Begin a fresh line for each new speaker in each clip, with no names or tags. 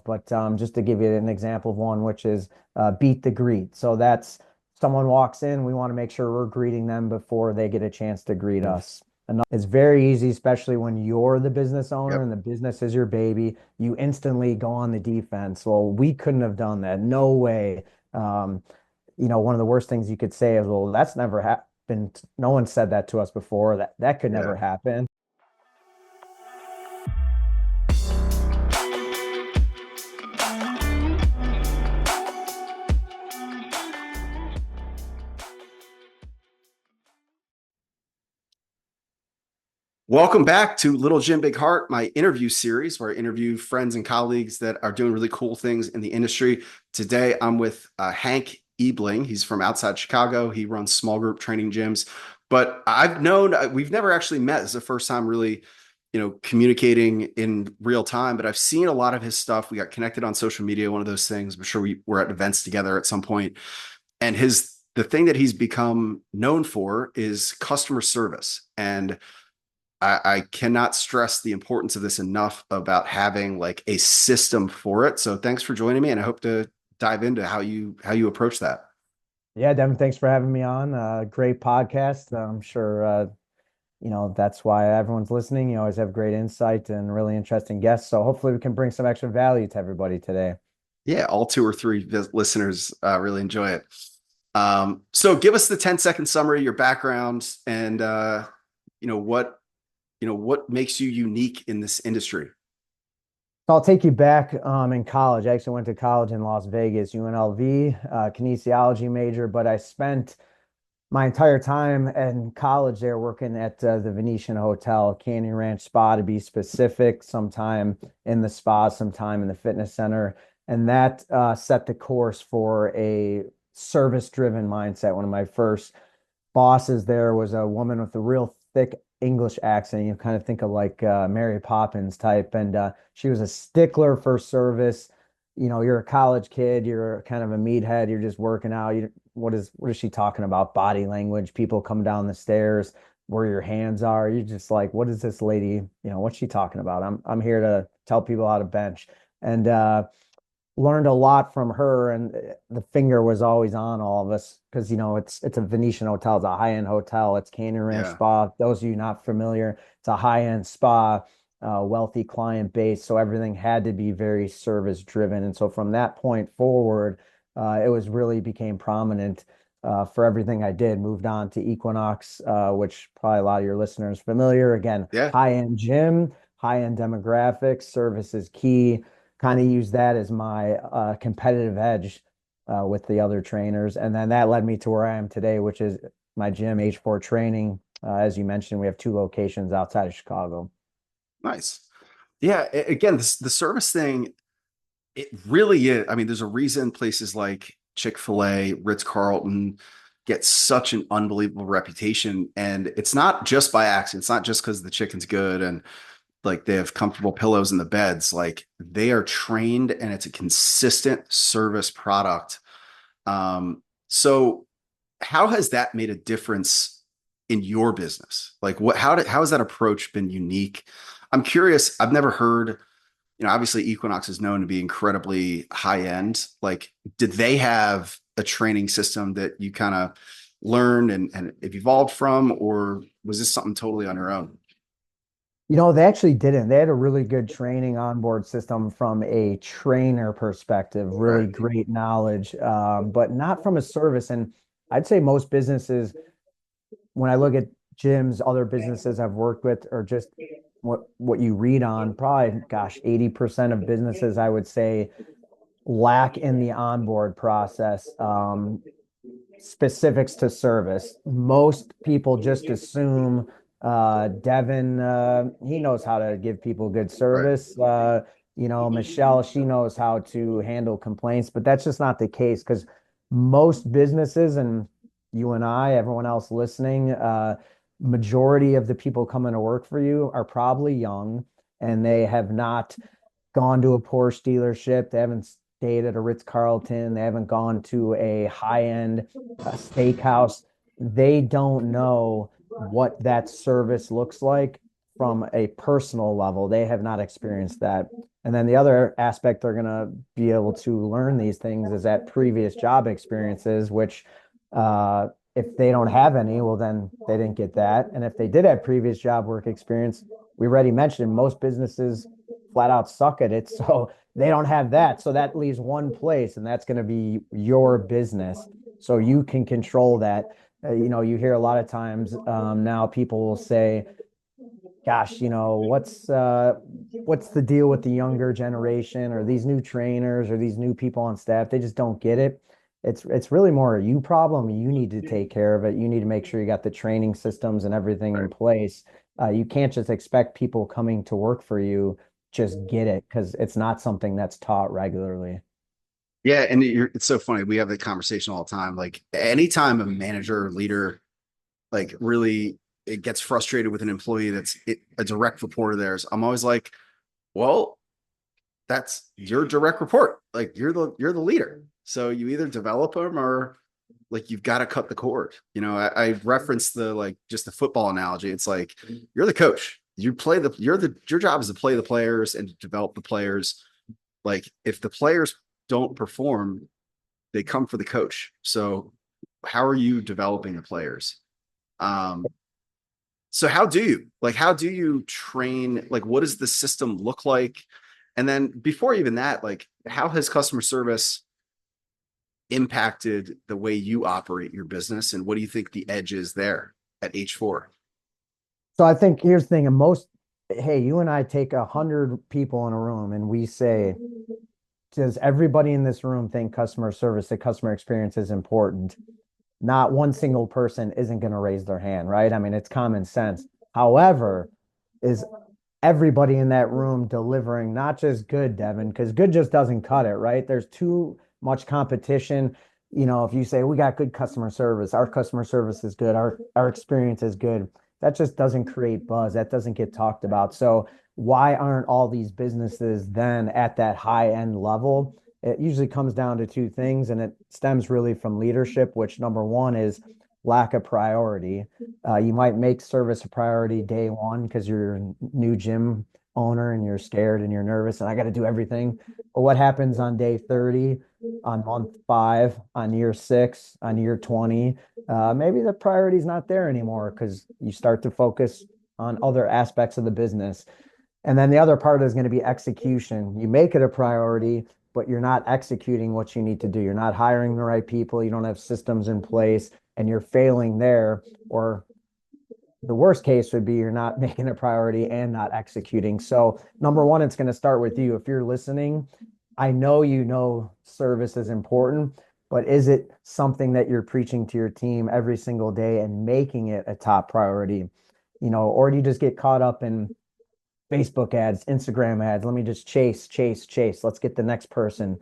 but just to give you an example of one, which is beat the greet. So that's someone walks in, we want to make sure we're greeting them before they get a chance to greet us. It's very easy, especially when you're the business owner
Yep.
and the business is your baby. You instantly go on the defense. Well, we couldn't have done that. No way. Um, one of the worst things you could say is, well, that's never happened. No one said that to us before. That could
Yeah.
never happen.
Welcome back to Little Jim Big Heart, my interview series where I interview friends and colleagues that are doing really cool things in the industry. Today, I'm with Hank Ebeling. He's from outside Chicago. He runs small group training gyms, but we've never actually met. It's the first time really, communicating in real time, but I've seen a lot of his stuff. We got connected on social media, one of those things. I'm sure we were at events together at some point. And the thing that he's become known for is customer service. And I cannot stress the importance of this enough about having like a system for it. So thanks for joining me, and I hope to dive into how you approach that.
Yeah, Devin, thanks for having me on. Great podcast. I'm sure that's why everyone's listening. You always have great insight and really interesting guests. So hopefully we can bring some extra value to everybody today.
Yeah, all two or three listeners really enjoy it. So give us the 10-second summary, your background, and you know what what makes you unique in this industry.
So I'll take you back in college. I actually went to college in Las Vegas, UNLV, kinesiology major, but I spent my entire time in college there working at the Venetian Hotel, Canyon Ranch Spa to be specific, sometime in the spa, sometime in the fitness center. And that set the course for a service-driven mindset. One of my first bosses there was a woman with a real thick English accent. You kind of think of like Mary Poppins type. And she was a stickler for service. You're a college kid, you're kind of a meathead, you're just working out. What is she talking about? Body language, people come down the stairs where your hands are. You're just like, what is this lady? What's she talking about? I'm here to tell people how to bench. And learned a lot from her, and the finger was always on all of us because it's a Venetian hotel, it's a high-end hotel, it's Canyon Ranch
Yeah.
Spa. Those of you not familiar, it's a high-end spa, wealthy client base, so everything had to be very service driven. And so from that point forward, it was really became prominent for everything I did. Moved on to Equinox, which probably a lot of your listeners familiar. Again,
Yeah.
high-end gym, high-end demographics, service is key. Kind of use that as my competitive edge with the other trainers. And then that led me to where I am today, which is my gym, H4 Training. As you mentioned, we have two locations outside of Chicago.
Nice. Yeah. Again, the service thing, it really is. I mean, there's a reason places like Chick-fil-A, Ritz-Carlton get such an unbelievable reputation. And it's not just by accident. It's not just because the chicken's good and like they have comfortable pillows in the beds. Like they are trained and it's a consistent service product. So how has that made a difference in your business? Like how has that approach been unique? I'm curious. I've never heard, obviously Equinox is known to be incredibly high end. Like, did they have a training system that you kind of learned and have evolved from, or was this something totally on your own?
They actually didn't. They had a really good training onboard system from a trainer perspective, really
Right.
great knowledge, but not from a service. And I'd say most businesses, when I look at gyms, other businesses I've worked with, or just what you read on, probably, gosh, 80% of businesses I would say lack in the onboard process, specifics to service. Most people just assume Devin, he knows how to give people good
Right.
service. Michelle, she knows how to handle complaints, but that's just not the case because most businesses, and you and I, everyone else listening, majority of the people coming to work for you are probably young and they have not gone to a Porsche dealership. They haven't stayed at a Ritz-Carlton. They haven't gone to a high-end steakhouse. They don't know what that service looks like from a personal level. They have not experienced that. And then the other aspect they're going to be able to learn these things is at previous job experiences, which if they don't have any, well, then they didn't get that. And if they did have previous job work experience, we already mentioned most businesses flat out suck at it. So they don't have that. So that leaves one place, and that's going to be your business. So you can control that. You hear a lot of times now people will say, gosh, what's the deal with the younger generation or these new trainers or these new people on staff? They just don't get it. It's really more a you problem. You need to take care of it. You need to make sure you got the training systems and everything in
Right.
place. You can't just expect people coming to work for you just get it because it's not something that's taught regularly.
Yeah, and it's so funny. We have the conversation all the time. Like anytime a manager or leader like really it gets frustrated with an employee a direct report of theirs, I'm always like, well, that's your direct report. Like you're the leader. So you either develop them or like you've got to cut the cord. I referenced the like just the football analogy. It's like you're the coach. Your job is to play the players and to develop the players. Like if the players don't perform, they come for the coach. So how are you developing the players? Um, so how do you train? Like what does the system look like? And then before even that, like how has customer service impacted the way you operate your business? And what do you think the edge is there at H4?
So I think here's the thing, and hey, you and I take 100 people in a room and we say, does everybody in this room think the customer experience is important? Not one single person isn't going to raise their hand, right? I mean, it's common sense. However, is everybody in that room delivering not just good, Devin, because good just doesn't cut it, right? There's too much competition. If you say we got good customer service, our customer service is good, our experience is good, that just doesn't create buzz. That doesn't get talked about. So why aren't all these businesses then at that high end level? It usually comes down to two things, and it stems really from leadership, which number one is lack of priority. You might make service a priority day one because you're a new gym owner and you're scared and you're nervous and I got to do everything. But what happens on day 30, on month five, on year six, on year 20? Maybe the priority's not there anymore because you start to focus on other aspects of the business. And then the other part is going to be execution. You make it a priority, but you're not executing what you need to do. You're not hiring the right people. You don't have systems in place and you're failing there. Or the worst case would be you're not making a priority and not executing. So, number one, it's going to start with you. If you're listening, I know you know service is important, but is it something that you're preaching to your team every single day and making it a top priority? Or do you just get caught up in Facebook ads, Instagram ads? Let me just chase, chase, chase. Let's get the next person.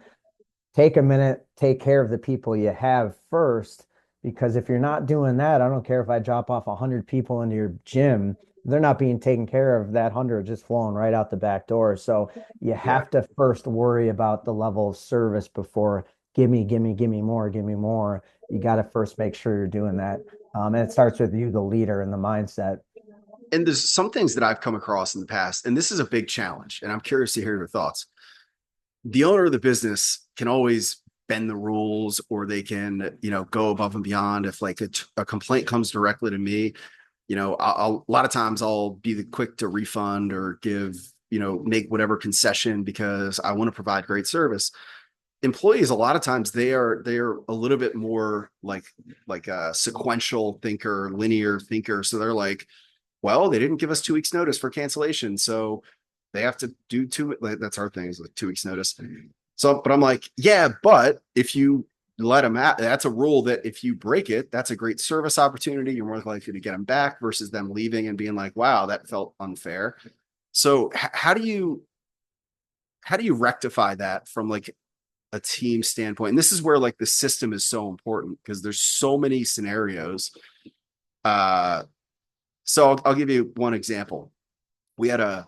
Take a minute, take care of the people you have first. Because if you're not doing that, I don't care if I drop off 100 people into your gym, they're not being taken care of. That 100 just flowing right out the back door. So you
Yeah.
have to first worry about the level of service before give me more, give me more. You got to first make sure you're doing that. And it starts with you, the leader, and the mindset.
And there's some things that I've come across in the past, and this is a big challenge, and I'm curious to hear your thoughts. The owner of the business can always bend the rules or they can, go above and beyond. If like a complaint comes directly to me, a lot of times I'll be the quick to refund or give, make whatever concession because I want to provide great service. Employees, a lot of times they're a little bit more like a sequential thinker, linear thinker. So they're like, well, they didn't give us 2 weeks notice for cancellation, so they have to do two. Like, that's our thing is like 2 weeks notice. So, but I'm like, yeah, but if you let them out, that's a rule that if you break it, that's a great service opportunity. You're more likely to get them back versus them leaving and being like, wow, that felt unfair. So, how do you rectify that from like a team standpoint? And this is where like the system is so important because there's so many scenarios. Uh, so I'll give you one example. We had a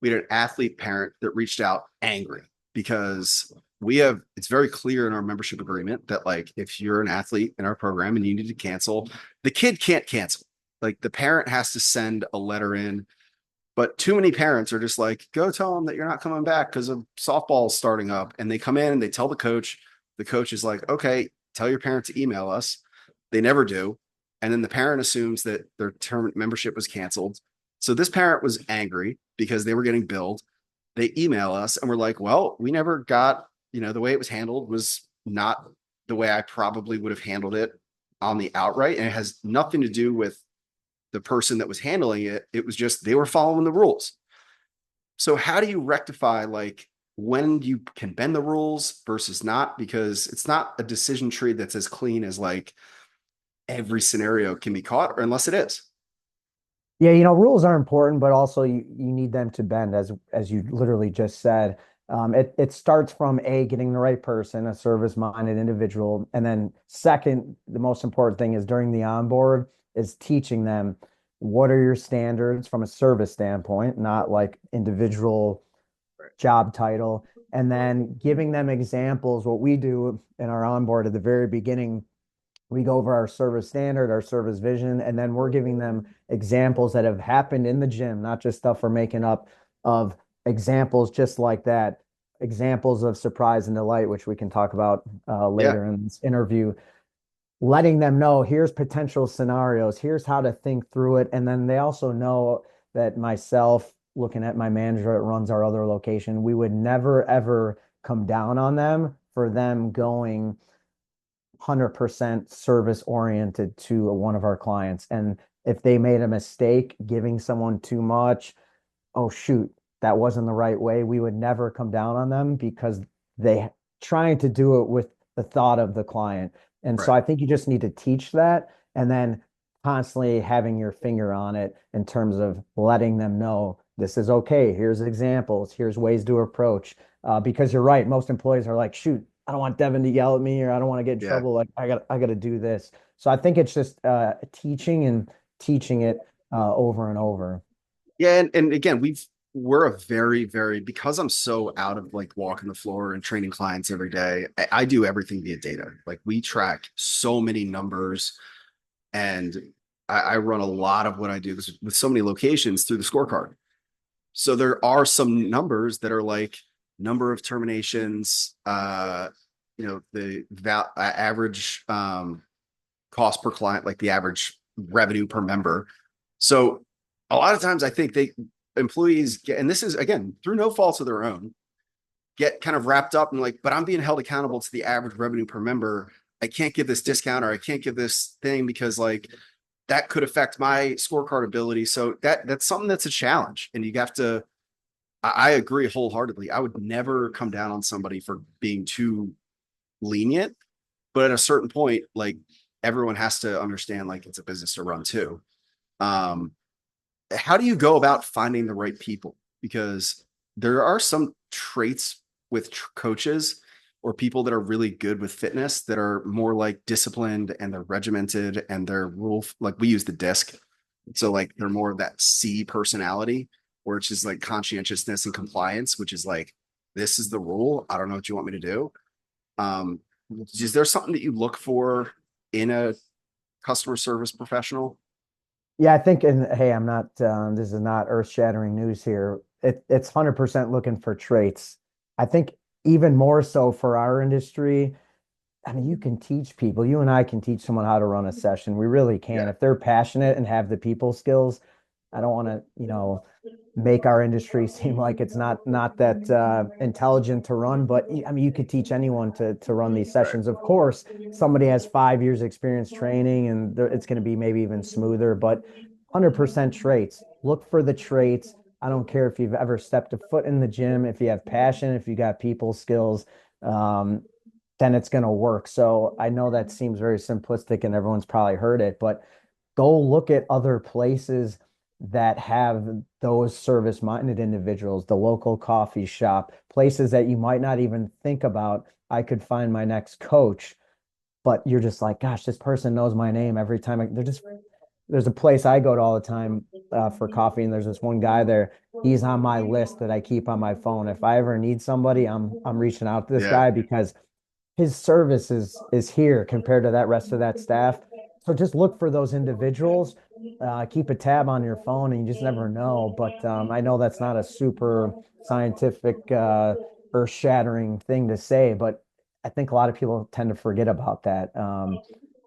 we had an athlete parent that reached out angry because it's very clear in our membership agreement that like if you're an athlete in our program and you need to cancel, the kid can't cancel. Like the parent has to send a letter in But too many parents are just like, go tell them that you're not coming back because of softball starting up. And they come in and they tell the coach. The coach is like, okay, tell your parent to email us. They never do. And then the parent assumes that their term membership was canceled. So this parent was angry because they were getting billed. They email us and we're like, well, we never got, the way it was handled was not the way I probably would have handled it on the outright. And it has nothing to do with the person that was handling it. It was just they were following the rules. So how do you rectify like when you can bend the rules versus not? Because it's not a decision tree that's as clean as like every scenario can be caught, or unless it is.
Yeah, rules are important, but also you need them to bend, as you literally just said. It starts from getting the right person, a service-minded individual, and then second, the most important thing is during the onboard is teaching them what are your standards from a service standpoint, not like individual job title, and then giving them examples. What we do in our onboard at the very beginning, we go over our service standard, our service vision, and then we're giving them examples that have happened in the gym, not just stuff we're making up, of examples just like that, examples of surprise and delight, which we can talk about
Yeah.
later in this interview, letting them know here's potential scenarios, here's how to think through it. And then they also know that myself, looking at my manager that runs our other location, we would never ever come down on them for them going 100% service oriented to one of our clients. And if they made a mistake giving someone too much, oh shoot, that wasn't the right way, we would never come down on them because they trying to do it with the thought of the client. And so
Right.
I think you just need to teach that and then constantly having your finger on it in terms of letting them know this is okay. Here's examples. Here's ways to approach. Because you're right, most employees are like, shoot, I don't want Devin to yell at me or I don't want to get in
Yeah.
trouble. Like I got to do this. So I think it's just teaching and teaching it over and over.
Yeah. And again, we're a very, very, because I'm so out of like walking the floor and training clients every day, I do everything via data. Like we track so many numbers and I run a lot of what I do with so many locations through the scorecard. So there are some numbers that are like number of terminations, the average cost per client, like the average revenue per member. So a lot of times I think employees get, and this is again through no fault of their own, get kind of wrapped up in like, but I'm being held accountable to the average revenue per member. I can't give this discount or I can't give this thing because like that could affect my scorecard ability. So that's something that's a challenge, and you have to. I agree wholeheartedly. I would never come down on somebody for being too lenient, but at a certain point, like everyone has to understand, like it's a business to run too. Um, how do you go about finding the right people? Because there are some traits with coaches or people that are really good with fitness that are more like disciplined and they're regimented and they're like we use the disc. So like they're more of that C personality, where it's just like conscientiousness and compliance, which is like, this is the rule. I don't know what you want me to do. Um, is there something that you look for in a customer service professional?
Yeah, I think, and hey, I'm not, this is not earth-shattering news here. It's 100% looking for traits. I think even more so for our industry. I mean, you can teach people, you and I can teach someone how to run a session. We really can.
Yeah,
If they're passionate and have the people skills, I don't want to, make our industry seem like it's not that intelligent to run. But I mean, you could teach anyone to run these
right.
sessions. Of course, somebody has 5 years experience training, and it's going to be maybe even smoother. But 100% traits. Look for the traits. I don't care if you've ever stepped a foot in the gym, if you have passion, if you got people skills. Um, then it's going to work. So I know that seems very simplistic and everyone's probably heard it, but go look at other places that have those service-minded individuals, the local coffee shop, places that you might not even think about. I could find my next coach, but you're just like, gosh, this person knows my name every time. They're just there's a place I go to all the time for coffee, and there's this one guy there. He's on my list that I keep on my phone. If I ever need somebody, I'm reaching out to this
Yeah,
guy because his service is here compared to that rest of that staff. So just look for those individuals. Keep a tab on your phone, and you just never know. But I know that's not a super scientific, earth-shattering thing to say, but I think a lot of people tend to forget about that.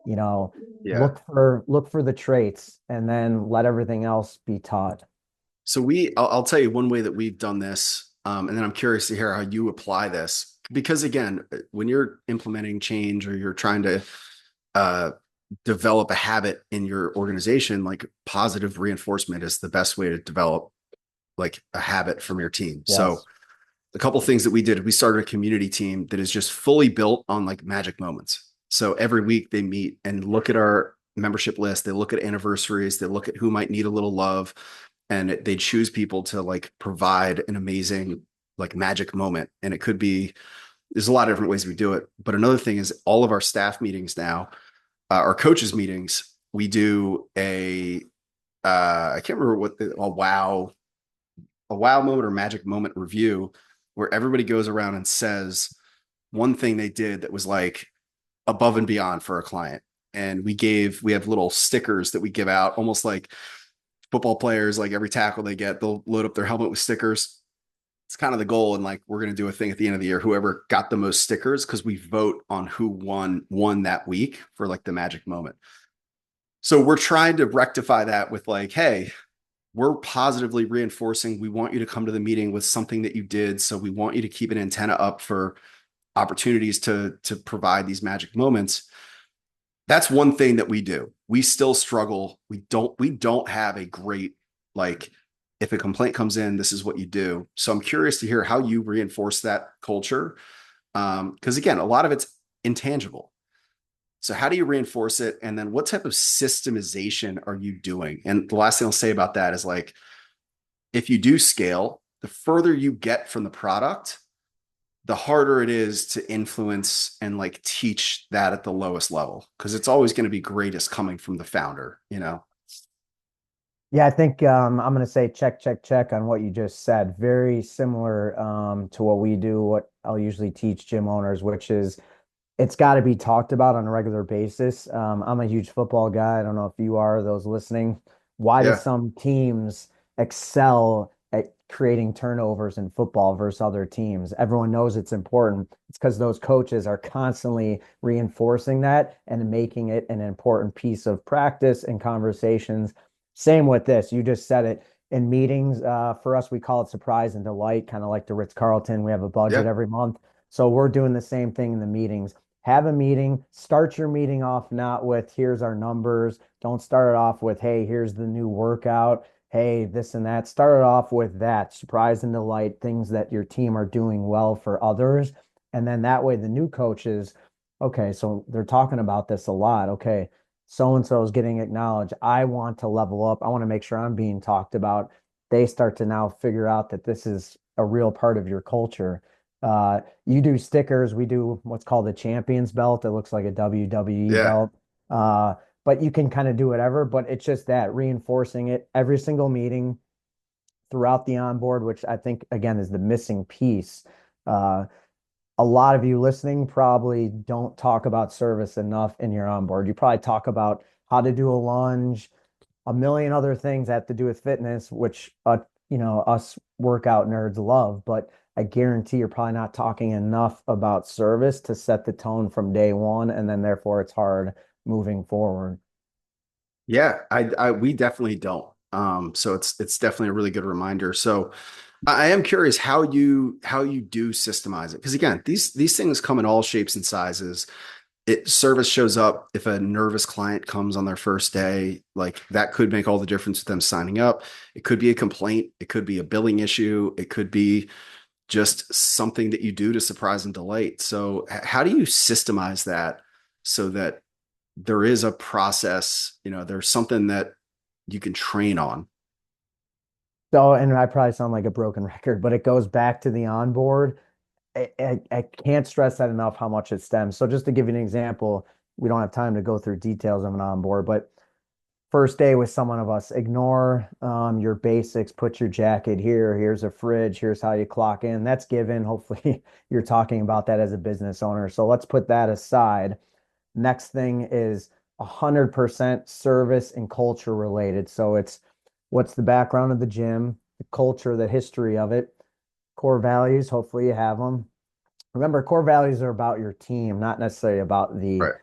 You know,
Yeah.
look for the traits, and then let everything else be taught.
So I'll tell you one way that we've done this, and then I'm curious to hear how you apply this. Because again, when you're implementing change or you're trying to uh, develop a habit in your organization, like positive reinforcement is the best way to develop like a habit from your team. So
Yes.
a couple of things that we did, we started a community team that is just fully built on like magic moments. So every week they meet and look at our membership list, they look at anniversaries, they look at who might need a little love, and they choose people to like provide an amazing like magic moment. And it could be, there's a lot of different ways we do it. But another thing is all of our staff meetings now, our coaches meetings, we do I can't remember what a wow moment or magic moment review where everybody goes around and says one thing they did that was like above and beyond for a client. And we have little stickers that we give out, almost like football players, like every tackle they get, they'll load up their helmet with stickers. It's kind of the goal. And like, we're going to do a thing at the end of the year, whoever got the most stickers, because we vote on who won that week for like the magic moment. So we're trying to rectify that with like, hey, we're positively reinforcing we want you to come to the meeting with something that you did, so we want you to keep an antenna up for opportunities to provide these magic moments. That's one thing that we do. We still struggle. We don't have a great like, if a complaint comes in, this is what you do. So I'm curious to hear how you reinforce that culture, because again, a lot of it's intangible. So how do you reinforce it? And then what type of systemization are you doing? And the last thing I'll say about that is like, if you do scale, the further you get from the product, the harder it is to influence and like teach that at the lowest level, because it's always going to be greatest coming from the founder, you know?
Yeah, I think I'm going to say check, check, check on what you just said. Very similar to what we do, what I'll usually teach gym owners, which is it's got to be talked about on a regular basis. I'm a huge football guy. I don't know if you are, those listening. Why do
Yeah.
some teams excel at creating turnovers in football versus other teams? Everyone knows it's important. It's because those coaches are constantly reinforcing that and making it an important piece of practice and conversations. Same with this. You just said it in meetings. For us, we call it surprise and delight, kind of like the Ritz-Carlton. We have a budget
Yeah.
every month. So we're doing the same thing in the meetings. Have a meeting, start your meeting off not with here's our numbers. Don't start it off with, hey, here's the new workout. Hey, this and that. Start it off with that surprise and delight, things that your team are doing well for others. And then that way, the new coaches, okay, so they're talking about this a lot. Okay, so and so is getting acknowledged. I want to level up. I want to make sure I'm being talked about. They start to now figure out that this is a real part of your culture. You do stickers. We do what's called a champions belt. It looks like a WWE
Yeah.
belt. Uh, but you can kind of do whatever. But it's just that reinforcing it every single meeting throughout the onboard, which I think again is the missing piece. Uh, a lot of you listening probably don't talk about service enough in your onboard. You probably talk about how to do a lunge, a million other things that have to do with fitness, which us workout nerds love, but I guarantee you're probably not talking enough about service to set the tone from day one, and then therefore it's hard moving forward.
Yeah. We definitely don't. So it's definitely a really good reminder. So I am curious how you do systemize it. Because again, these things come in all shapes and sizes. It service shows up if a nervous client comes on their first day, like that could make all the difference with them signing up. It could be a complaint, it could be a billing issue, it could be just something that you do to surprise and delight. So how do you systemize that so that there is a process, there's something that you can train on?
So, and I probably sound like a broken record, but it goes back to the onboard. I can't stress that enough how much it stems. So, just to give you an example, we don't have time to go through details of an onboard, but first day with someone of us, ignore your basics, put your jacket here, here's a fridge, here's how you clock in. That's given. Hopefully, you're talking about that as a business owner. So, let's put that aside. Next thing is 100% service and culture related. So it's what's the background of the gym, the culture, the history of it, core values. Hopefully you have them. Remember, core values are about your team, not necessarily about the
Right.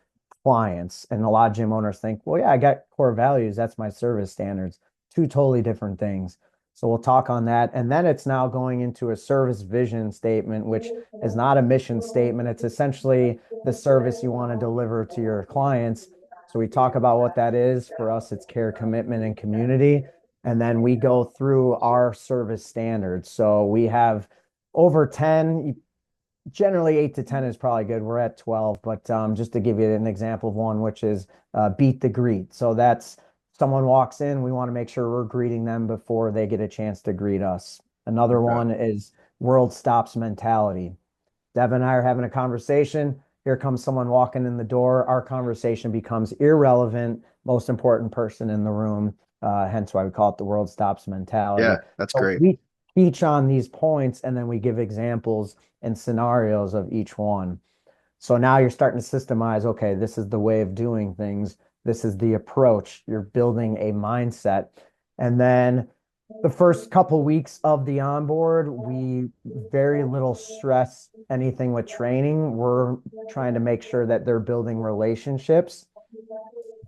clients. And a lot of gym owners think, well, yeah, I got core values. That's my service standards. Two totally different things. So we'll talk on that. And then it's now going into a service vision statement, which is not a mission statement. It's essentially the service you want to deliver to your clients. So we talk about what that is. For us, it's care, commitment, and community. And then we go through our service standards. So we have over 10, generally 8 to 10 is probably good. We're at 12, but just to give you an example of one, which is beat the greet. So that's someone walks in, we want to make sure we're greeting them before they get a chance to greet us. Another
Okay.
one is world stops mentality. Devin and I are having a conversation. Here comes someone walking in the door. Our conversation becomes irrelevant, most important person in the room. Hence why we call it the world stops
Yeah,
mentality.
that's
So
great.
we teach on these points and then we give examples and scenarios of each one. So now you're starting to systemize, okay, this is the way of doing things. This is the approach. You're building a mindset. And then the first couple weeks of the onboard, we very little stress anything with training. We're trying to make sure that they're building relationships.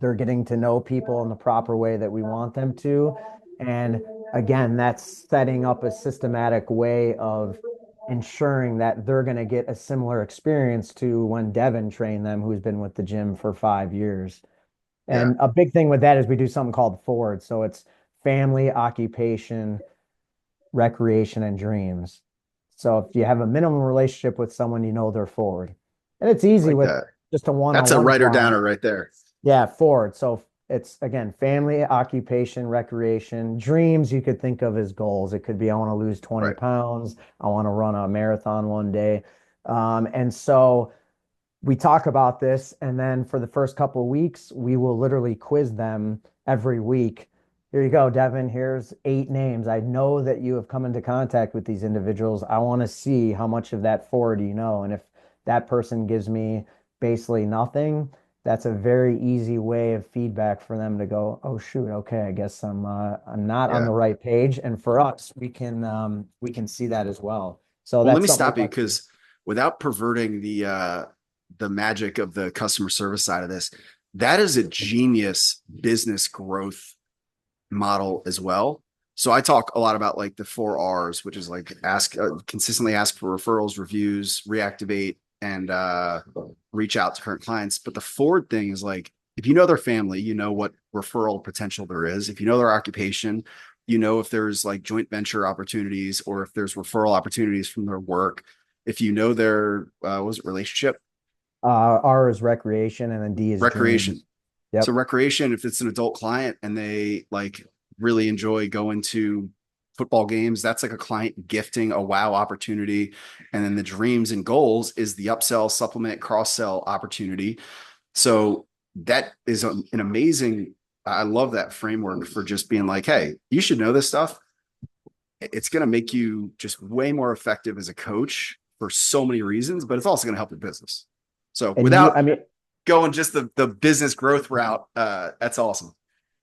They're getting to know people in the proper way that we want them to. And again, that's setting up a systematic way of ensuring that they're going to get a similar experience to when Devin trained them, who's been with the gym for 5 years.
Yeah.
And a big thing with that is we do something called Ford. So it's family, occupation, recreation, and dreams. So if you have a minimum relationship with someone, you know they're Ford. And it's easy
Like
with
that.
just a
That's a
one-on-one
writer
client.
downer right there.
Yeah, Ford. So it's again family, occupation, recreation, dreams you could think of as goals. It could be I want to lose 20
Right.
pounds, I want to run a marathon one day. And so we talk about this, and then for the first couple of weeks, we will literally quiz them every week. Here you go, Devin. Here's 8 names. I know that you have come into contact with these individuals. I want to see how much of that forward you know. And if that person gives me basically nothing, that's a very easy way of feedback for them to go, oh shoot, okay, I guess I'm not on
Yeah.
the right page. And for us, we can see that as well. So
Well, let
that's
me
something we
stop you
like to do.
because without perverting the magic of the customer service side of this, that is a genius business growth model as well. So I talk a lot about like the 4 R's, which is like ask consistently ask for referrals, reviews, reactivate, and reach out to current clients. But the forward thing is like if you know their family, you know what referral potential there is. If you know their occupation, you know if there's like joint venture opportunities or if there's referral opportunities from their work. If you know their what was it relationship
R is recreation, and then D is
recreation.
dreams.
So
Yep.
recreation, if it's an adult client and they like really enjoy going to football games, that's like a client gifting a wow opportunity. And then the dreams and goals is the upsell, supplement, cross sell opportunity. So that is an amazing. I love that framework for just being like, hey, you should know this stuff. It's going to make you just way more effective as a coach for so many reasons, but it's also going to help your business. So
And you,
without
I mean,
going just the business growth route, that's awesome.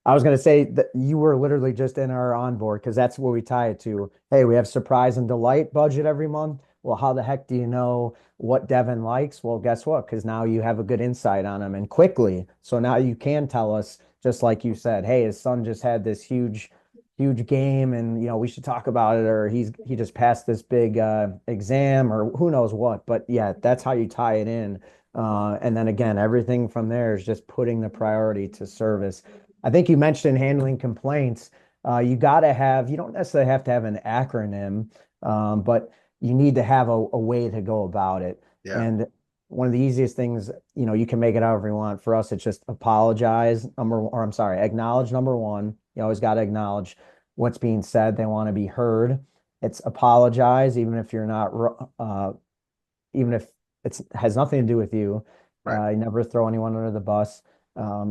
I was going to say that you were literally just in our onboard because that's what we tie it to. Hey, we have surprise and delight budget every month. Well, how the heck do you know what Devin likes? Well, guess what? Because now you have a good insight on him and quickly. So now you can tell us, just like you said, hey, his son just had this huge game, and we should talk about it, or he just passed this big exam, or who knows what. But yeah, that's how you tie it in. And then again, everything from there is just putting the priority to service. I think you mentioned handling complaints. You don't necessarily have to have an acronym, but you need to have a way to go about it.
Yeah.
And one of the easiest things, you can make it however you want. For us, it's just acknowledge number one. You always got to acknowledge what's being said. They want to be heard. It's apologize, even if it has nothing to do with you.
Right.
You never throw anyone under the bus.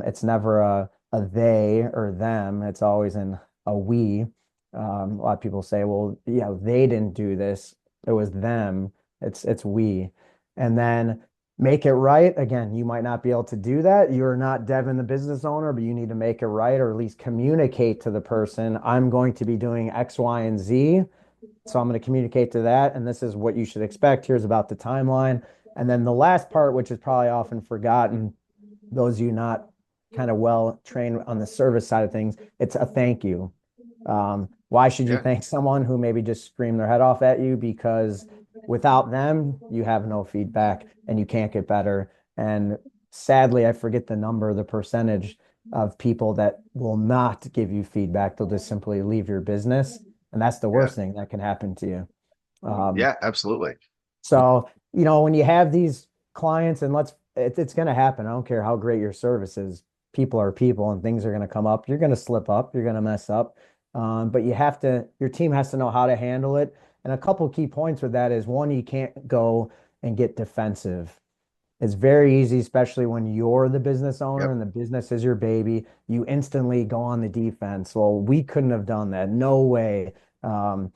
It's never a they or them. It's always a we. A lot of people say, well, yeah, they didn't do this. It was them. It's we. And then make it right. Again, you might not be able to do that. You're not Devin, the business owner, but you need to make it right or at least communicate to the person, I'm going to be doing X, Y, and Z. So I'm going to communicate to that. And this is what you should expect. Here's about the timeline. And then the last part, which is probably often forgotten, those of you not kind of well trained on the service side of things, it's a thank you. Why should you
Yeah.
thank someone who maybe just screamed their head off at you? Because without them, you have no feedback and you can't get better. And sadly, I forget the number, the percentage of people that will not give you feedback. They'll just simply leave your business. And that's the
Yeah.
worst thing that can happen to you. Um,
Yeah, absolutely.
so, when you have these clients, and it's going to happen. I don't care how great your service is. People are people and things are going to come up. You're going to slip up. You're going to mess up. But your team has to know how to handle it. And a couple key points with that is one, you can't go and get defensive. It's very easy, especially when you're the business owner
Yep.
and the business is your baby. You instantly go on the defense. Well, we couldn't have done that. No way. Um,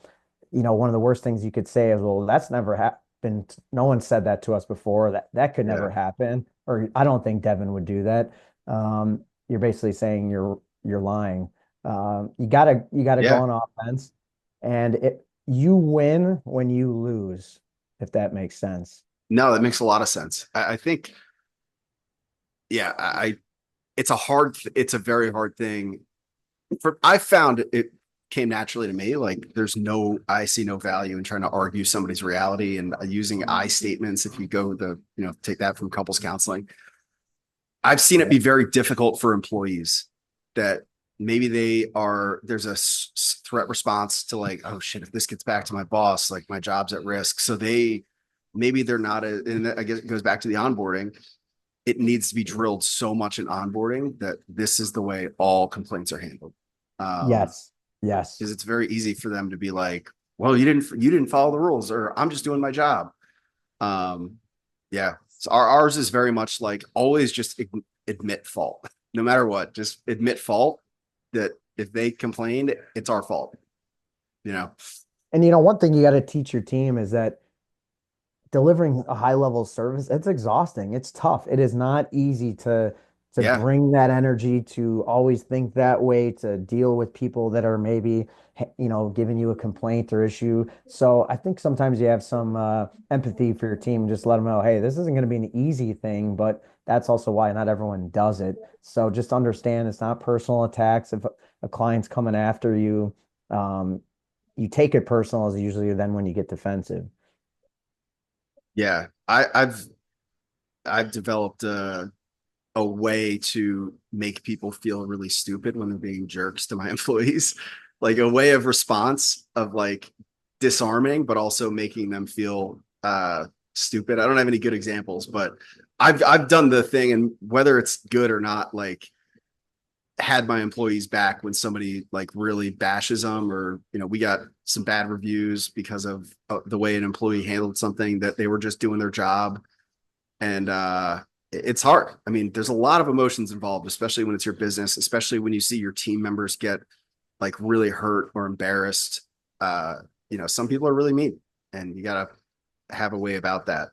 One of the worst things you could say is, well, that's never happened. No one said that to us before. That could never
Yeah.
happen. Or I don't think Devin would do that. You're basically saying you're lying. You gotta go
Yeah.
on offense, and you win when you lose, if that makes sense.
No, that makes a lot of sense. I think, yeah, it's a very hard thing. I found it came naturally to me. Like, I see no value in trying to argue somebody's reality and using I statements. If you go take that from couples counseling, I've seen it be very difficult for employees that maybe there's a threat response to, like, oh shit, if this gets back to my boss, like my job's at risk. So maybe they're not and I guess it goes back to the onboarding. It needs to be drilled so much in onboarding that this is the way all complaints are handled. Um,
Yes, yes.
because it's very easy for them to be like, well, you didn't follow the rules, or I'm just doing my job. Um, yeah. So ours is very much like, always just admit fault, no matter what. Just admit fault. That if they complained, it's our fault. You know.
And one thing you got to teach your team is that delivering a high level service, it's exhausting. It's tough. It is not easy to
Yeah.
bring that energy, to always think that way, to deal with people that are maybe giving you a complaint or issue. So I think sometimes you have some empathy for your team. Just let them know, hey, this isn't going to be an easy thing, but that's also why not everyone does it. So just understand it's not personal attacks. If a client's coming after you, um, you take it personal as usually then when you get defensive.
Yeah. I've developed a way to make people feel really stupid when they're being jerks to my employees, like a way of response of, like, disarming, but also making them feel stupid. I don't have any good examples, but I've done the thing, and whether it's good or not, like, had my employees back when somebody like really bashes them, or we got some bad reviews because of the way an employee handled something, that they were just doing their job. And it's hard. I mean, there's a lot of emotions involved, especially when it's your business, especially when you see your team members get like really hurt or embarrassed. uh some people are really mean, and you gotta have a way about that.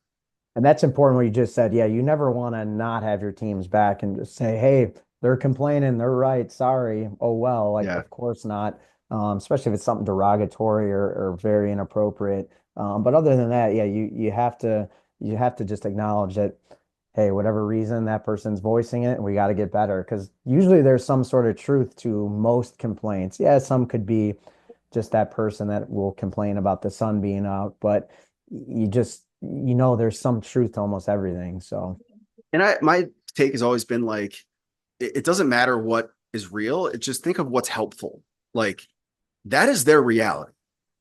And that's important what you just said. Yeah, you never want to not have your teams back and just say, hey, they're complaining, they're right, sorry. Oh well, like
Yeah.
of course not. Especially if it's something derogatory or very inappropriate. But other than that, yeah, you have to just acknowledge that, hey, whatever reason that person's voicing it, we got to get better. Because usually there's some sort of truth to most complaints. Yeah, some could be just that person that will complain about the sun being out, but there's some truth to almost everything. So
And my take has always been like, it doesn't matter what is real. It just, think of what's helpful. Like, that is their reality.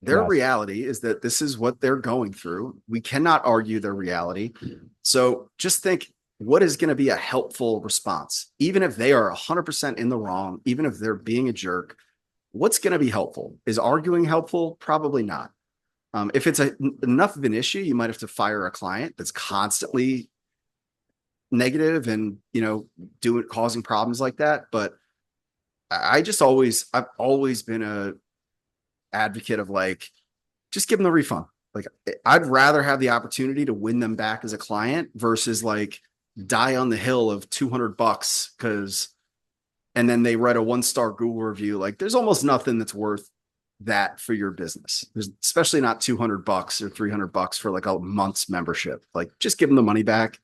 Their
yes.
reality is that this is what they're going through. We cannot argue their reality. So just think, what is going to be a helpful response? Even if they are 100% in the wrong, even if they're being a jerk, what's going to be helpful? Is arguing helpful? Probably not. If it's enough of an issue, you might have to fire a client that's constantly negative and, doing causing problems like that. But I've always been a advocate of, like, just give them the refund. Like I'd rather have the opportunity to win them back as a client versus like die on the hill of $200 because and then they write a 1-star Google review. Like there's almost nothing that's worth that for your business. There's especially not $200 or $300 for like a month's membership. Like just give them the money back,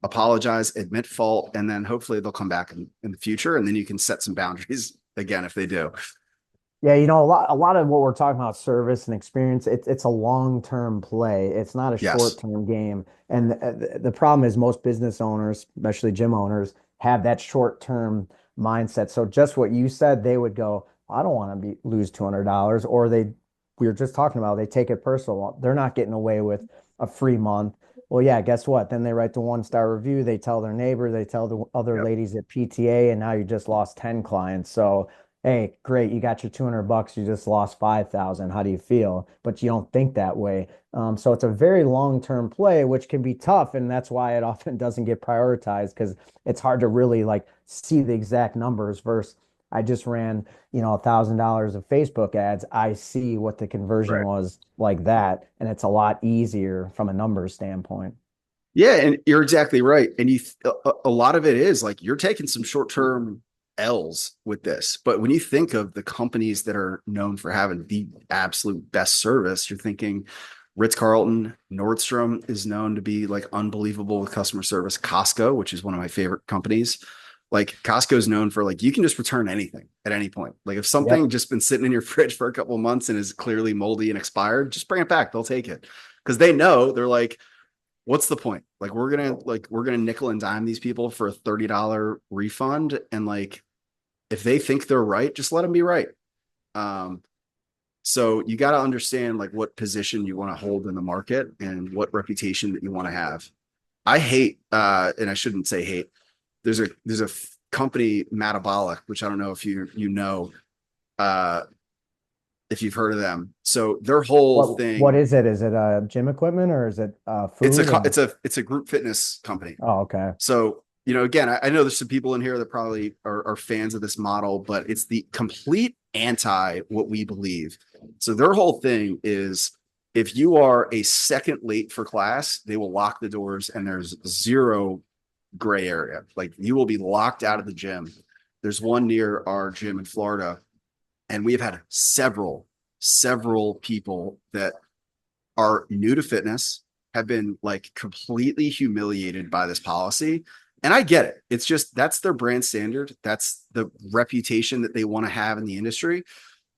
apologize, admit fault, and then hopefully they'll come back in the future. And then you can set some boundaries again if they do.
Yeah, a lot of what we're talking about, service and experience, it's a long-term play. It's not a
Yes.
short-term game. And the problem is most business owners, especially gym owners, have that short-term mindset. So just what you said, they would go, I don't want to be lose $200, or we were just talking about, they take it personal. They're not getting away with a free month. Well, yeah, guess what? Then they write the 1-star review, they tell their neighbor, they tell the other
Yep.
ladies at PTA, and now you just lost 10 clients. So hey, great, you got your $200, you just lost 5,000. How do you feel? But you don't think that way. So it's a very long-term play, which can be tough, and that's why it often doesn't get prioritized because it's hard to really like see the exact numbers versus I just ran, $1,000 of Facebook ads. I see what the conversion
Right.
was like that, and it's a lot easier from a numbers standpoint.
Yeah, and you're exactly right. And a lot of it is like you're taking some short-term L's with this. But when you think of the companies that are known for having the absolute best service, you're thinking Ritz-Carlton, Nordstrom is known to be like unbelievable with customer service. Costco, which is one of my favorite companies. Like Costco is known for like you can just return anything at any point. Like if something
Yep.
just been sitting in your fridge for a couple of months and is clearly moldy and expired, just bring it back. They'll take it. Because they know they're like, what's the point? Like we're gonna nickel and dime these people for a $30 refund, and like if they think they're right, just let them be right. Um, so you got to understand like what position you want to hold in the market and what reputation that you want to have. I hate, and I shouldn't say hate. There's a company Metabolic, which I don't know if uh, if you've heard of them. So their whole
What
thing,
is it? Is it gym equipment or is it
it's
food or
a group fitness company.
oh, okay.
So, again, I know there's some people in here that probably are fans of this model, but it's the complete anti what we believe. So their whole thing is if you are a second late for class, they will lock the doors and there's zero gray area. Like you will be locked out of the gym. There's one near our gym in Florida, and we've had several people that are new to fitness, have been like completely humiliated by this policy. And I get it. It's just that's their brand standard. That's the reputation that they want to have in the industry.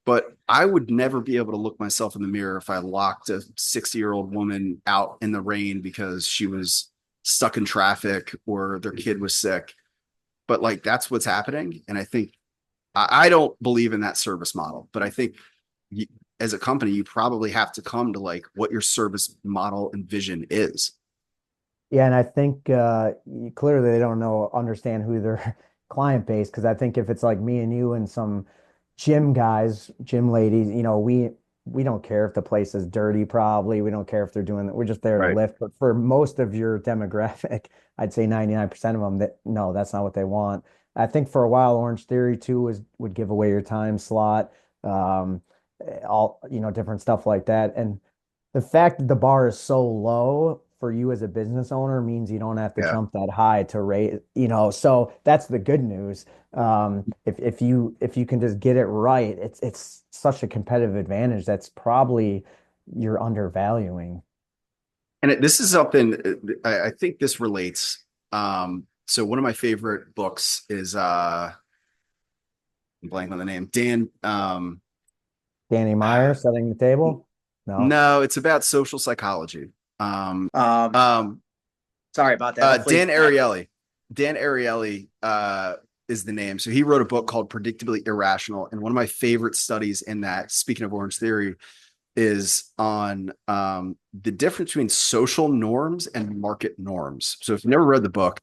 But I would never be able to look myself in the mirror if I locked a 60-year-old woman out in the rain because she was stuck in traffic or their kid was sick. But like that's what's happening. And I think I don't believe in that service model, but I think you, as a company, you probably have to come to like what your service model and vision is.
Yeah, and I think clearly they don't understand who their client base because I think if it's like me and you and some gym guys, gym ladies, we don't care if the place is dirty, probably. We don't care if they're doing that. We're just there to
Right.
lift. But for most of your demographic, I'd say 99% of them that no, that's not what they want. I think for a while, Orange Theory too would give away your time slot, um, all different stuff like that. And the fact that the bar is so low for you as a business owner means you don't have to
Yeah.
jump that high to rate, so that's the good news. If you can just get it right, it's such a competitive advantage that's probably you're undervaluing.
And this is something I think this relates. So one of my favorite books is I'm blank on the name.
Danny Meyer setting the table? No.
No, it's about social psychology. Um,
Um,
um,
Sorry about that. Hopefully,
Dan Ariely. Dan Ariely is the name. So he wrote a book called Predictably Irrational. And one of my favorite studies in that, speaking of Orange Theory, is on the difference between social norms and market norms. So if you've never read the book,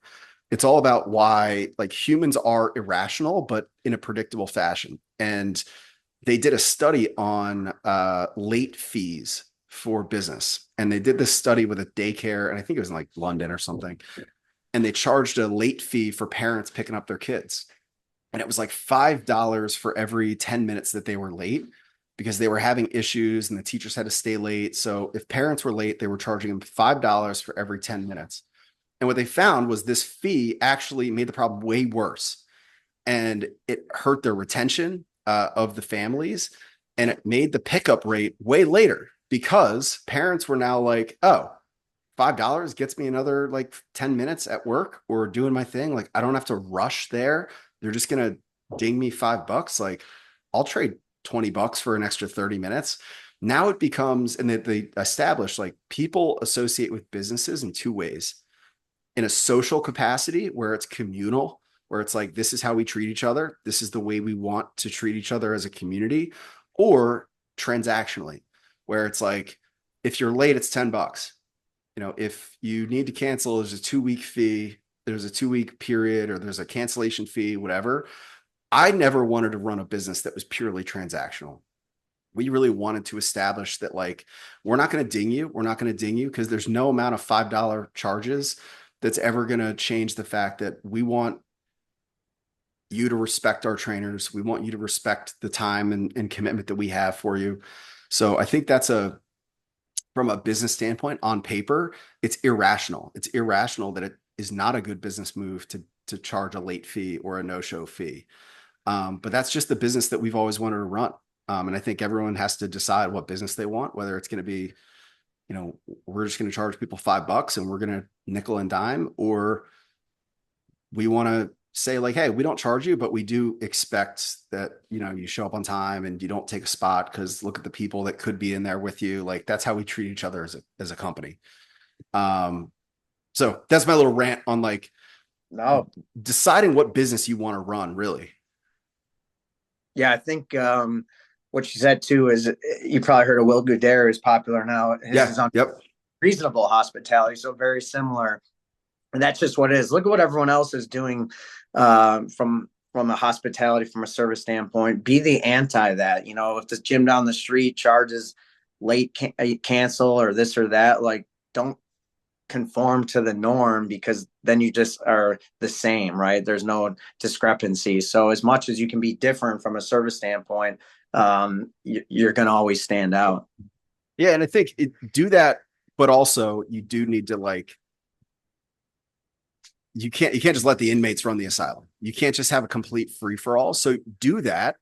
it's all about why like humans are irrational, but in a predictable fashion. And they did a study on late fees for business. And they did this study with a daycare, and I think it was in like London or something. And they charged a late fee for parents picking up their kids. And it was like $5 for every 10 minutes that they were late. because they were having issues and the teachers had to stay late. So if parents were late, they were charging them $5 for every 10 minutes. And what they found was this fee actually made the problem way worse. And it hurt their retention of the families. And it made the pickup rate way later because parents were now like, oh, $5 gets me another like 10 minutes at work or doing my thing. Like I don't have to rush there. They're just gonna ding me $5. Like I'll trade $20 for an extra 30 minutes. Now it becomes, and they establish like people associate with businesses in two ways: in a social capacity where it's communal, where it's like, this is how we treat each other. This is the way we want to treat each other as a community, or transactionally, where it's like, if you're late, it's $10. If you need to cancel, there's a 2-week fee, there's a 2-week period, or there's a cancellation fee, whatever. I never wanted to run a business that was purely transactional. We really wanted to establish that, like, we're not going to ding you. We're not going to ding you because there's no amount of $5 charges that's ever going to change the fact that we want you to respect our trainers. We want you to respect the time and commitment that we have for you. So I think that's from a business standpoint, on paper, it's irrational. It's irrational that it is not a good business move to charge a late fee or a no-show fee. But that's just the business that we've always wanted to run. And I think everyone has to decide what business they want, whether it's going to be, we're just going to charge people $5 and we're going to nickel and dime, or we want to say like, hey, we don't charge you, but we do expect that, you show up on time and you don't take a spot because look at the people that could be in there with you. Like that's how we treat each other as a company. So that's my little rant on like
No.
deciding what business you want to run, really.
Yeah, I think what you said too is you probably heard of Will Goodare is popular now. His is on reasonable hospitality, so very similar. And that's just what it is. Look at what everyone else is doing from a hospitality, from a service standpoint. Be the anti that. If the gym down the street charges late cancel or this or that, like don't conform to the norm, because then you just are the same, right? There's no discrepancy. So as much as you can be different from a service standpoint, you're going to always stand out.
Yeah. And I think do that, but also you do need to like, you can't just let the inmates run the asylum. You can't just have a complete free for all. So do that,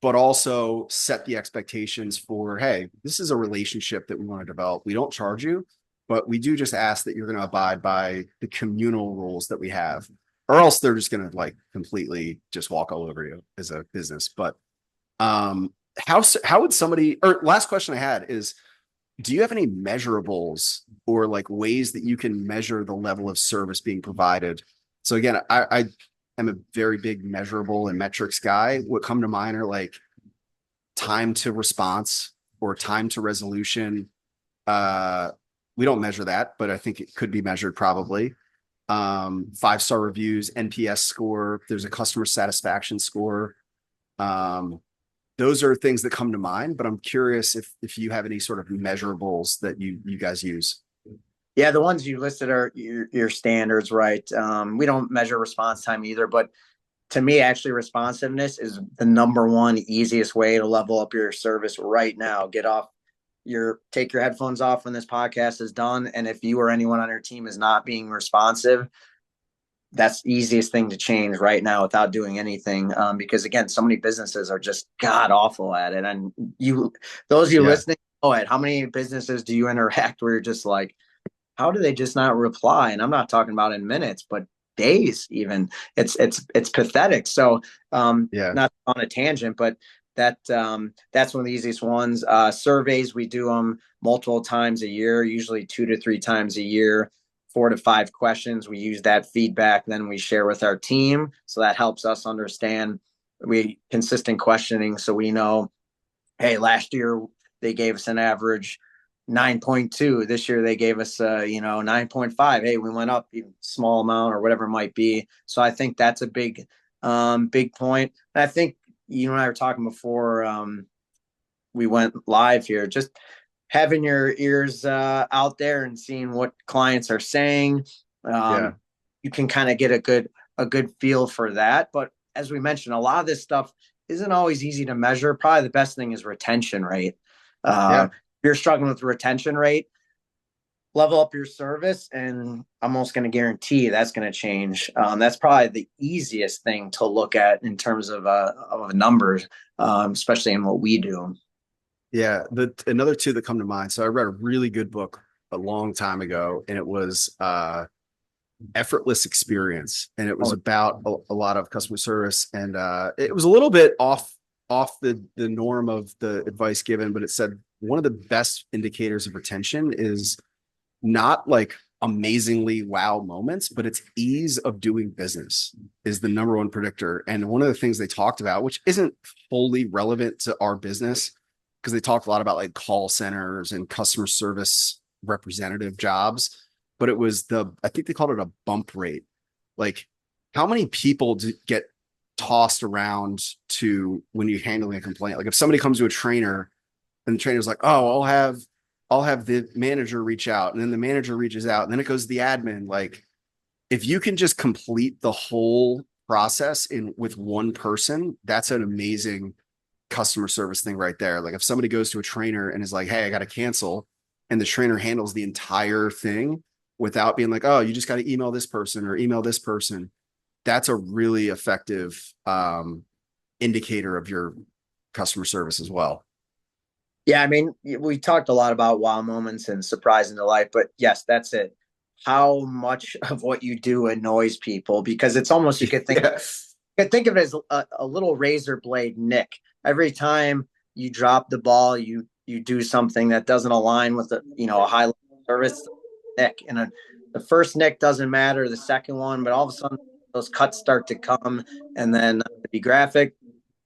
but also set the expectations for, hey, this is a relationship that we want to develop. We don't charge you, but we do just ask that you're going to abide by the communal rules that we have, or else they're just going to like completely just walk all over you as a business. But how would somebody, or last question I had is, do you have any measurables or like ways that you can measure the level of service being provided? So again, I am a very big measurable and metrics guy. What come to mind are like time to response or time to resolution. We don't measure that, but I think it could be measured probably. 5-star reviews, NPS score. There's a customer satisfaction score. Those are things that come to mind, but I'm curious if you have any sort of measurables that you guys use.
Yeah, the ones you listed are your standards, right? We don't measure response time either, but to me, actually, responsiveness is the number one easiest way to level up your service right now. Take your headphones off when this podcast is done, and if you or anyone on your team is not being responsive, that's the easiest thing to change right now without doing anything. Because again, so many businesses are just god awful at it. And those of you listening, how many businesses do you interact where you're just like, how do they just not reply? And I'm not talking about in minutes, but days even. It's pathetic. So not on a tangent, but that's one of the easiest ones. Surveys, we do them multiple times a year, usually 2 to 3 times a year. 4 to 5 questions. We use that feedback, then we share with our team. So that helps us understand consistent questioning. So we know, hey, last year they gave us an average 9.2. This year they gave us 9.5. Hey, we went up a small amount or whatever it might be. So I think that's a big point. And I think you and I were talking before we went live here, just having your ears out there and seeing what clients are saying. You can kind of get a good feel for that. But as we mentioned, a lot of this stuff isn't always easy to measure. Probably the best thing is retention rate.
Yeah.
If you're struggling with retention rate, level up your service, and I'm almost going to guarantee that's going to change. That's probably the easiest thing to look at in terms of numbers, especially in what we do.
Yeah. Another two that come to mind. So I read a really good book a long time ago, and it was Effortless Experience, and it was
Oh,
about a lot of customer service, and it was a little bit off the norm of the advice given, but it said one of the best indicators of retention is not like amazingly wow moments, but it's ease of doing business is the number one predictor. And one of the things they talked about, which isn't wholly relevant to our business, because they talked a lot about like call centers and customer service representative jobs, but it was I think they called it a bump rate. Like how many people get tossed around to when you're handling a complaint? Like if somebody comes to a trainer and the trainer's like, oh, I'll have the manager reach out, and then the manager reaches out, and then it goes to the admin. Like if you can just complete the whole process in with one person, that's an amazing customer service thing right there. Like if somebody goes to a trainer and is like, hey, I got to cancel, and the trainer handles the entire thing without being like, oh, you just got to email this person or email this person. That's a really effective indicator of your customer service as well.
yeah, I mean, we talked a lot about wow moments and surprise and delight, but yes, that's it. How much of what you do annoys people? Because it's almost
Yeah.
you could think of it as a little razor blade nick. Every time you drop the ball, you do something that doesn't align with a high level service nick. And the first nick doesn't matter, the second one, but all of a sudden those cuts start to come, and then to be graphic,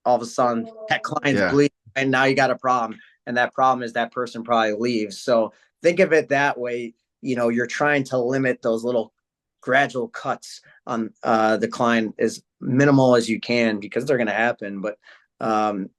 all of a sudden that client's
Yeah.
bleeding, and now you got a problem. And that problem is that person probably leaves. So think of it that way. You're trying to limit those little gradual cuts on the client as minimal as you can, because they're going to happen. But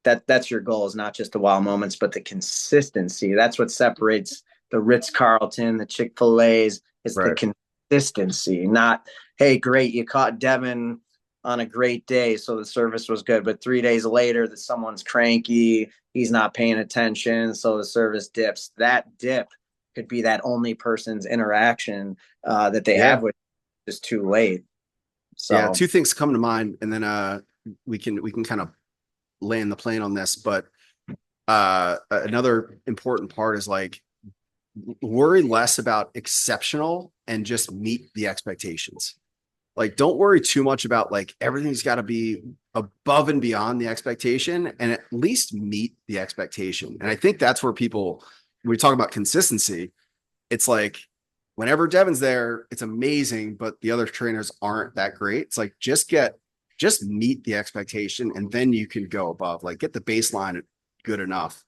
that's your goal, is not just the wow moments, but the consistency. That's what separates the Ritz Carlton, the Chick-fil-A's. It's the
Right.
consistency, not, hey, great, you caught Devin on a great day, so the service was good. But 3 days later, that someone's cranky, he's not paying attention, so the service dips. That dip could be that only person's interaction that they have
Yeah.
with is too late.
Yeah.
So
Two things come to mind, and then we can kind of land the plane on this, but another important part is like worry less about exceptional and just meet the expectations. Like don't worry too much about like everything's got to be above and beyond the expectation, and at least meet the expectation. And I think that's where people, when we talk about consistency, it's like whenever Devin's there, it's amazing, but the other trainers aren't that great. It's like just meet the expectation, and then you can go above. Like get the baseline good enough.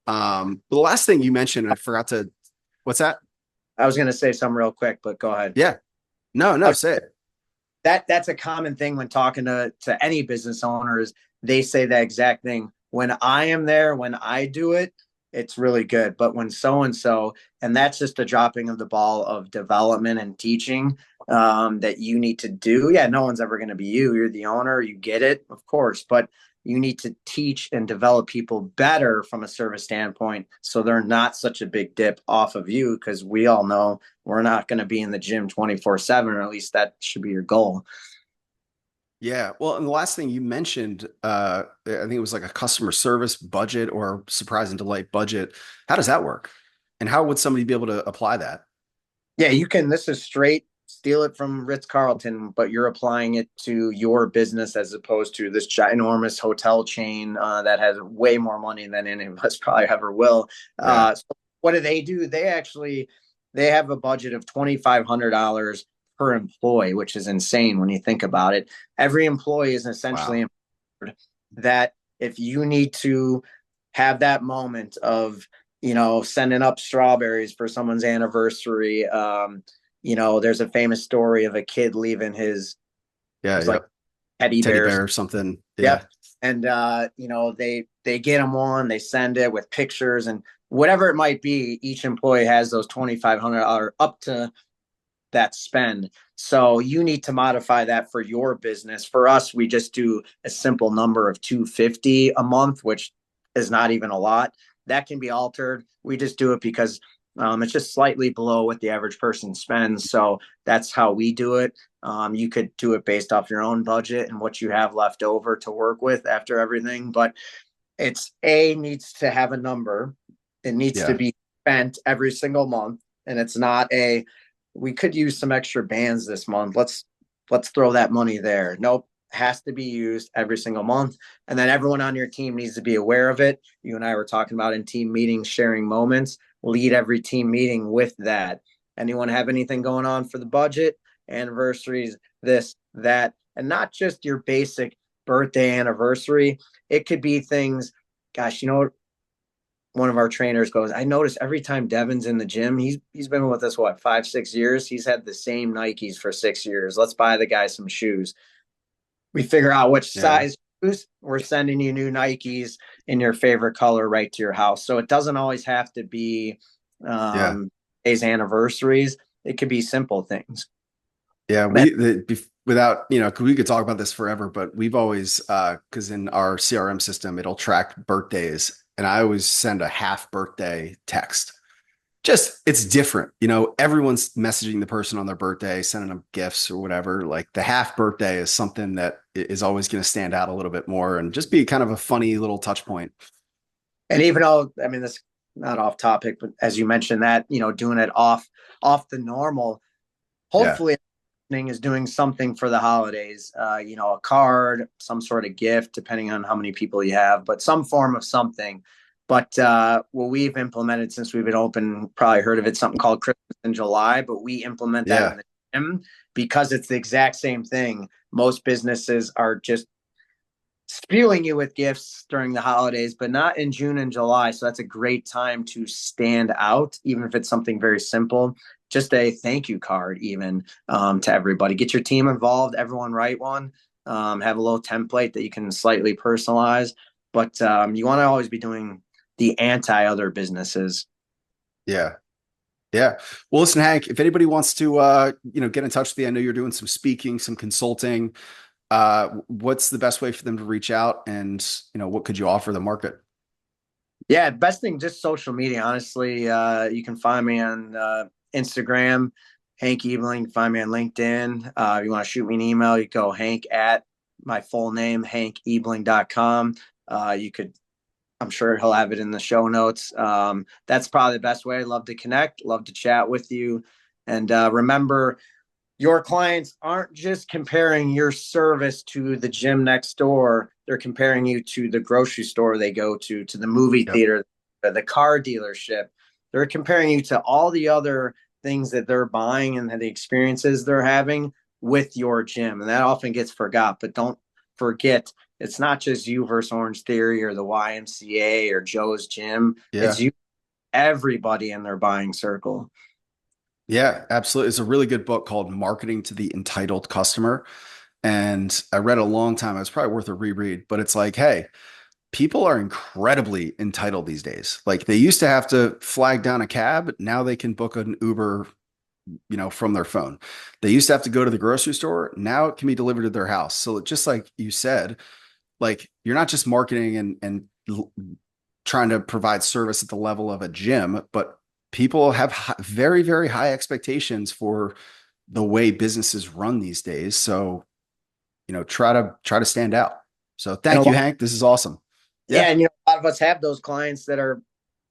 But the last thing you mentioned, I forgot to. What's that?
I was going to say something real quick, but go ahead.
Yeah. No, say it.
That's a common thing when talking to any business owners. They say that exact thing. When I am there, when I do it, it's really good. But when so and so, and that's just a dropping of the ball of development and teaching that you need to do. Yeah, no one's ever going to be you. You're the owner. You get it, of course, but you need to teach and develop people better from a service standpoint, so they're not such a big dip off of you, because we all know we're not going to be in the gym 24/7, or at least that should be your goal.
Yeah. Well, and the last thing you mentioned, I think it was like a customer service budget or surprise and delight budget. How does that work? And how would somebody be able to apply that?
Yeah, you can. This is straight steal it from Ritz Carlton, but you're applying it to your business as opposed to this ginormous hotel chain that has way more money than any of us probably ever will.
Yeah.
So what do? They have a budget of $2,500 per employee, which is insane when you think about it. Every employee is essentially
Wow.
empowered that if you need to have that moment of sending up strawberries for someone's anniversary. There's a famous story of a kid leaving it
Yeah.
was like
Yep.
teddy
Teddy
bears.
bear or something. Yeah.
Yep. And they get them one, they send it with pictures and whatever it might be. Each employee has those $2,500 up to that spend. So you need to modify that for your business. For us, we just do a simple number of 250 a month, which is not even a lot. That can be altered. We just do it because it's just slightly below what the average person spends. So that's how we do it. You could do it based off your own budget and what you have left over to work with after everything. But it's needs to have a number. It needs to
Yeah.
be spent every single month. And it's not we could use some extra bands this month. Let's throw that money there. Nope. Has to be used every single month. And then everyone on your team needs to be aware of it. You and I were talking about in team meetings, sharing moments. Lead every team meeting with that. Anyone have anything going on for the budget, anniversaries, this, that, and not just your basic birthday anniversary. It could be things, gosh, one of our trainers goes, I notice every time Devin's in the gym, he's been with us, what, 5, 6 years? He's had the same Nikes for 6 years. Let's buy the guy some shoes. We figure out which
Yeah.
size shoes. We're sending you new Nikes in your favorite color right to your house. So it doesn't always have to be
Yeah.
days anniversaries. It could be simple things.
Yeah. Without, we could talk about this forever, but we've always, because in our CRM system, it'll track birthdays. And I always send a half birthday text. Just it's different. Everyone's messaging the person on their birthday, sending them gifts or whatever. Like the half birthday is something that is always going to stand out a little bit more and just be kind of a funny little touch point.
And even though, I mean, this not off topic, but as you mentioned that, doing it off the normal,
Yeah.
hopefully is doing something for the holidays, a card, some sort of gift, depending on how many people you have, but some form of something. But what we've implemented since we've been open, probably heard of it, something called Christmas in July, but we implement that in
Yeah.
the gym because it's the exact same thing. Most businesses are just spewing you with gifts during the holidays, but not in June and July. So that's a great time to stand out, even if it's something very simple. Just a thank you card, even to everybody. Get your team involved. Everyone write one. Have a little template that you can slightly personalize. But you want to always be doing the anti other businesses.
Yeah. Yeah. Well, listen, Hank, if anybody wants to, get in touch with you, I know you're doing some speaking, some consulting. What's the best way for them to reach out and, what could you offer the market?
Yeah, best thing, just social media. Honestly, you can find me on Instagram, Hank Ebeling. Find me on LinkedIn. If you want to shoot me an email, you go Hank at my full name, hankebeling.com. You could, I'm sure he'll have it in the show notes. That's probably the best way. Love to connect, love to chat with you. And remember, your clients aren't just comparing your service to the gym next door. They're comparing you to the grocery store they go to the movie
Yep.
theater, the car dealership. They're comparing you to all the other things that they're buying and the experiences they're having with your gym. And that often gets forgot, but don't forget, it's not just you versus Orange Theory or the YMCA or Joe's Gym. It's
Yeah.
you, everybody in their buying circle.
Yeah, absolutely. It's a really good book called Marketing to the Entitled Customer. And I read it a long time. It's probably worth a reread, but it's like, hey, people are incredibly entitled these days. Like they used to have to flag down a cab. Now they can book an Uber, from their phone. They used to have to go to the grocery store. Now it can be delivered to their house. So just like you said, like you're not just marketing and trying to provide service at the level of a gym, but people have very, very high expectations for the way businesses run these days. So, try to stand out. So
And a
thank you,
lot,
Hank. This is awesome.
yeah,
Yeah.
and a lot of us have those clients that are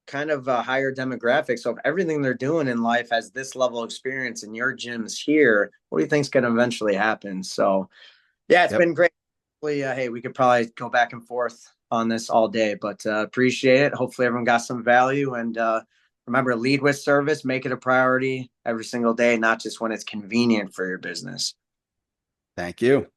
kind of a higher demographic. So if everything they're doing in life has this level of experience and your gym's here, what do you think's going to eventually happen? So yeah, it's
Yep.
been great. Hey, we could probably go back and forth on this all day, but appreciate it. Hopefully everyone got some value and remember, lead with service, make it a priority every single day, not just when it's convenient for your business.
Thank you.